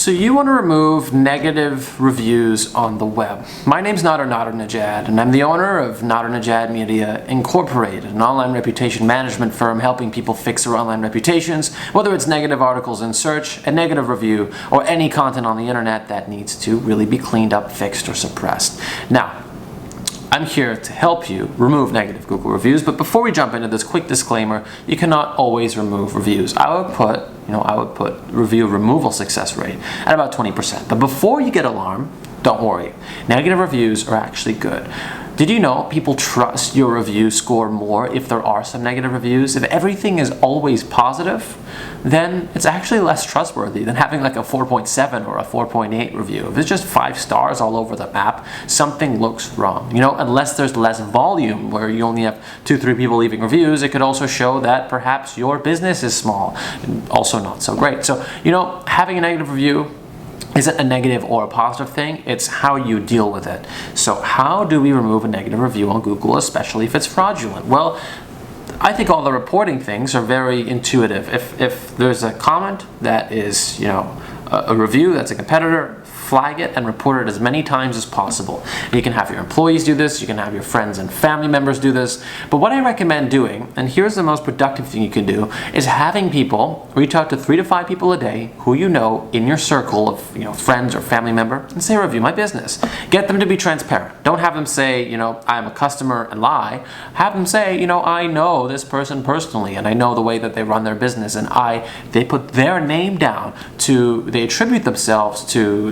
So you want to remove negative reviews on the web. My name's Nadernejad, and I'm the owner of Nadernejad Media Incorporated, an online reputation management firm helping people fix their online reputations, whether it's negative articles in search, a negative review, or any content on the internet that needs to really be cleaned up, fixed, or suppressed. Now, I'm here to help you remove negative Google reviews, but before we jump into this, quick disclaimer: you cannot always remove reviews. I would put review removal success rate at about 20%. But before you get alarmed, don't worry. Negative reviews are actually good. Did you know people trust your review score more if there are some negative reviews? If everything is always positive, then it's actually less trustworthy than having like a 4.7 or a 4.8 review. If it's just 5 stars all over the map, something looks wrong. Unless there's less volume where you only have 2-3 people leaving reviews, it could also show that perhaps your business is small and also not so great. So, having a negative review isn't a negative or a positive thing, it's how you deal with it. So how do we remove a negative review on Google, especially if it's fraudulent? Well, I think all the reporting things are very intuitive. If there's a comment that is, a review that's a competitor, flag it and report it as many times as possible. You can have your employees do this, you can have your friends and family members do this, but what I recommend doing, and here's the most productive thing you can do, is having people reach out to 3 to 5 people a day who you know in your circle of friends or family member and say, review my business. Get them to be transparent. Don't have them say, I'm a customer and lie. Have them say, I know this person personally and I know the way that they run their business, and they put their name down they attribute themselves to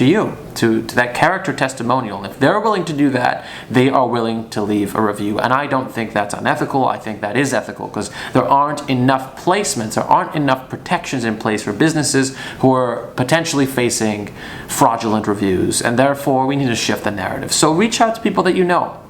you, to that character testimonial. If they're willing to do that, they are willing to leave a review. And I don't think that's unethical. I think that is ethical, because there aren't enough placements, there aren't enough protections in place for businesses who are potentially facing fraudulent reviews, and therefore we need to shift the narrative. So reach out to people that you know.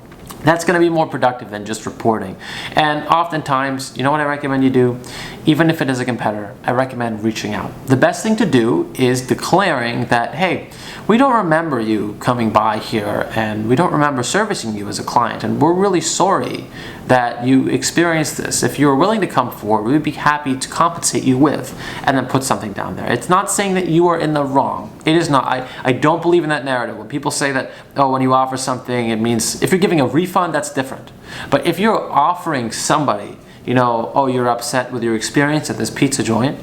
That's going to be more productive than just reporting. And oftentimes, what I recommend you do? Even if it is a competitor, I recommend reaching out. The best thing to do is declaring that, hey, we don't remember you coming by here, and we don't remember servicing you as a client, and we're really sorry that you experienced this. If you're willing to come forward, we'd be happy to compensate you with, and then put something down there. It's not saying that you are in the wrong. It is not. I don't believe in that narrative. When people say that, when you offer something, it means, if you're giving a refund, that's different. But if you're offering somebody, you're upset with your experience at this pizza joint,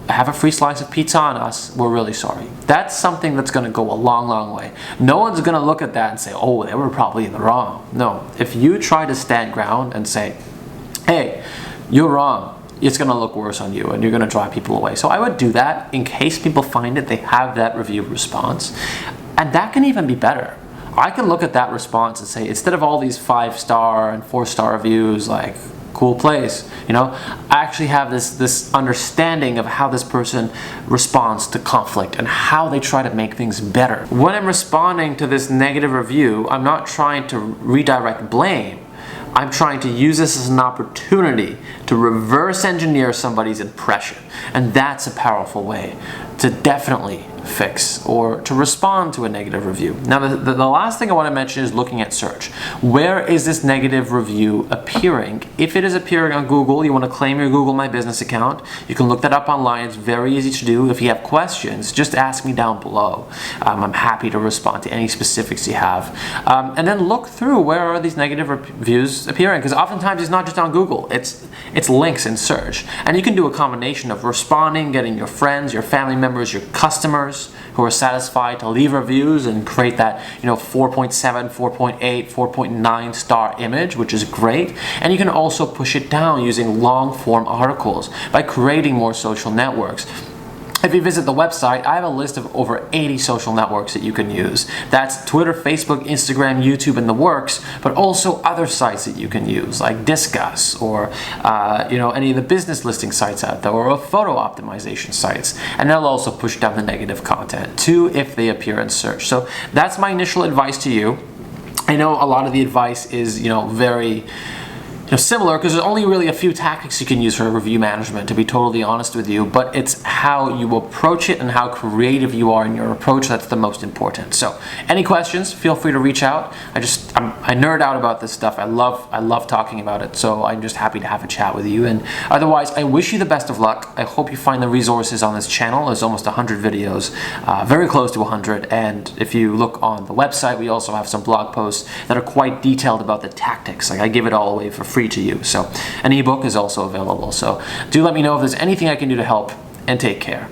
have a free slice of pizza on us, we're really sorry. That's something that's going to go a long, long way. No one's going to look at that and say, oh, they were probably in the wrong. No, if you try to stand ground and say, hey, you're wrong, it's going to look worse on you and you're going to drive people away. So I would do that in case people find it, they have that review response. And that can even be better. I can look at that response and say, instead of all these 5-star and 4-star reviews like, cool place, I actually have this understanding of how this person responds to conflict and how they try to make things better. When I'm responding to this negative review, I'm not trying to redirect blame. I'm trying to use this as an opportunity to reverse engineer somebody's impression. And that's a powerful way to definitely fix or to respond to a negative review. Now, the last thing I want to mention is looking at search. Where is this negative review appearing? If it is appearing on Google, you want to claim your Google My Business account. You can look that up online. It's very easy to do. If you have questions, just ask me down below. I'm happy to respond to any specifics you have. And then look through, where are these negative reviews appearing? Because oftentimes it's not just on Google. It's links in search. And you can do a combination of responding, getting your friends, your family members, your customers who are satisfied to leave reviews and create that 4.7, 4.8, 4.9 star image, which is great. And you can also push it down using long form articles by creating more social networks. If you visit the website, I have a list of over 80 social networks that you can use. That's Twitter, Facebook, Instagram, YouTube, and the works, but also other sites that you can use, like Discuss, or any of the business listing sites out there, or photo optimization sites. And they'll also push down the negative content too if they appear in search. So that's my initial advice to you. I know a lot of the advice is, very similar, because there's only really a few tactics you can use for review management, to be totally honest with you, but it's how you approach it and how creative you are in your approach that's the most important. So any questions, feel free to reach out. I nerd out about this stuff. I love talking about it, so I'm just happy to have a chat with you. And otherwise, I wish you the best of luck. I hope you find the resources on this channel. There's almost 100 videos, very close to 100, and if you look on the website, we also have some blog posts that are quite detailed about the tactics. Like, I give it all away for free to you. So an ebook is also available. So do let me know if there's anything I can do to help, and take care.